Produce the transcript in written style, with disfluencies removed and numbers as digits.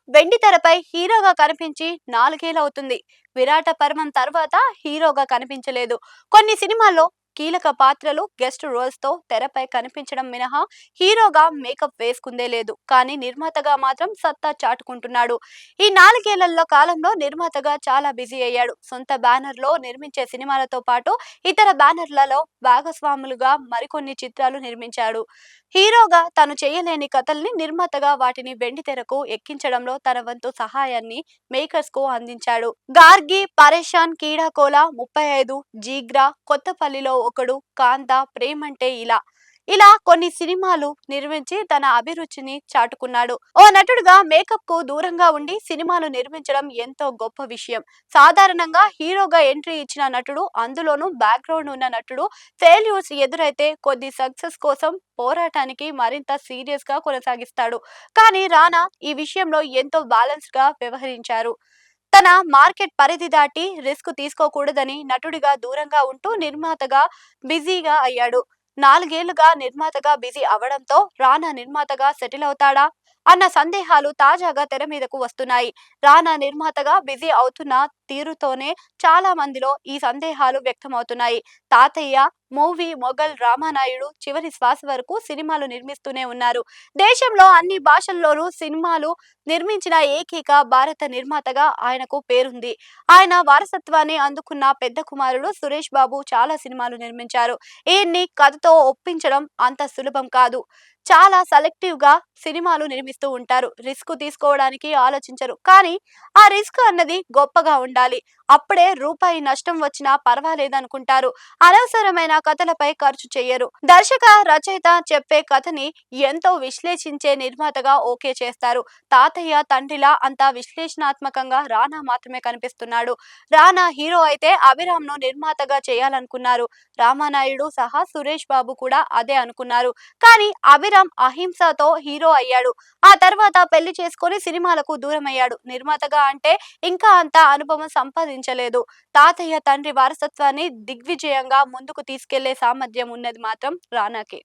వెండి తెరపై హీరోగా కనిపించి 4 ఏళ్లవుతుంది. విరాట పర్వం తర్వాత హీరోగా కనిపించలేదు. కొన్ని సినిమాల్లో కీలక పాత్రలు, గెస్ట్ రోల్స్ తో తెరపై కనిపించడం మినహా హీరోగా మేకప్ వేసుకుందే లేదు. కానీ నిర్మాతగా మాత్రం సత్తా చాటుకుంటున్నాడు. ఈ 4 ఏళ్ల కాలంలో నిర్మాతగా చాలా బిజీ అయ్యాడు. సొంత బ్యానర్ లో నిర్మించే సినిమాలతో పాటు ఇతర బ్యానర్లలో భాగస్వాములుగా మరికొన్ని చిత్రాలు నిర్మించాడు. హీరోగా తను చేయలేని కథల్ని నిర్మాతగా వాటిని వెండితెరకు ఎక్కించడంలో తన వంతు సహాయాన్ని మేకర్స్ కు అందించాడు. గార్గి, పరేషాన్, కీడాకోల, 35, జీగ్రా, కొత్తపల్లిలో ఒకడు, కాంత, ప్రేమంటే ఇలా కొన్ని సినిమాలు నిర్మించి తన అభిరుచిని చాటుకున్నాడు. ఓ నటుడుగా మేకప్ కు దూరంగా ఉండి సినిమాలు నిర్మించడం ఎంతో గొప్ప విషయం. సాధారణంగా హీరోగా ఎంట్రీ ఇచ్చిన నటుడు, అందులోనూ బ్యాక్గ్రౌండ్ ఉన్న నటుడు, ఫెయిల్యూర్స్ ఎదురైతే కొద్ది సక్సెస్ కోసం పోరాటానికి మరింత సీరియస్ గా కొనసాగిస్తాడు. కానీ రానా ఈ విషయంలో ఎంతో బ్యాలెన్స్ గా వ్యవహరించారు. తన మార్కెట్ పరిధి దాటి రిస్క్ తీసుకోకూడదని నటుడిగా దూరంగా ఉంటూ నిర్మాతగా బిజీగా అయ్యాడు. 4 ఏళ్లుగా నిర్మాతగా బిజీ అవడంతో రానా నిర్మాతగా సెటిల్ అవుతాడా అన్న సందేహాలు తాజాగా తెర మీదకు వస్తున్నాయి. రానా నిర్మాతగా బిజీ అవుతున్న తీరుతోనే చాలా మందిలో ఈ సందేహాలు వ్యక్తమవుతున్నాయి. తాతయ్య మూవీ మొఘల్ రామానాయుడు చివరి శ్వాస వరకు సినిమాలు నిర్మిస్తూనే ఉన్నారు. దేశంలో అన్ని భాషల్లోనూ సినిమాలు నిర్మించిన ఏకైక భారత నిర్మాతగా ఆయనకు పేరుంది. ఆయన వారసత్వాన్ని అందుకున్న పెద్ద కుమారుడు సురేష్ బాబు చాలా సినిమాలు నిర్మించారు. ఈయన్ని కథతో ఒప్పించడం అంత సులభం కాదు. చాలా సెలెక్టివ్ గా సినిమాలు నిర్మిస్తూ ఉంటారు. రిస్క్ తీసుకోవడానికి ఆలోచించరు. కానీ ఆ రిస్క్ అన్నది గొప్పగా ఉండాలి. అప్పుడే రూపాయి నష్టం వచ్చినా పర్వాలేదనుకుంటారు. అనవసరమైన కథలపై ఖర్చు చేయరు. దర్శక రచయిత చెప్పే కథని ఎంతో విశ్లేషించే నిర్మాతగా ఓకే చేస్తారు. తాతయ్య తండ్రిలా అంత విశ్లేషణాత్మకంగా రానా మాత్రమే కనిపిస్తున్నాడు. రానా హీరో అయితే అభిరామ్ ను నిర్మాతగా చేయాలనుకున్నారు. రామానాయుడు సహా సురేష్ బాబు కూడా అదే అనుకున్నారు. కానీ అభిరామ్ అహింసతో హీరో అయ్యాడు. ఆ తర్వాత పెళ్లి చేసుకొని సినిమాలకు దూరమయ్యాడు. నిర్మాతగా అంటే ఇంకా అంత అనుభవం సంపాదించలేదు. తాతయ్య తండ్రి వారసత్వాన్ని దిగ్విజయంగా ముందుకు తీసుకెళ్లే సామర్థ్యం ఉన్నది మాత్రం రానాకే.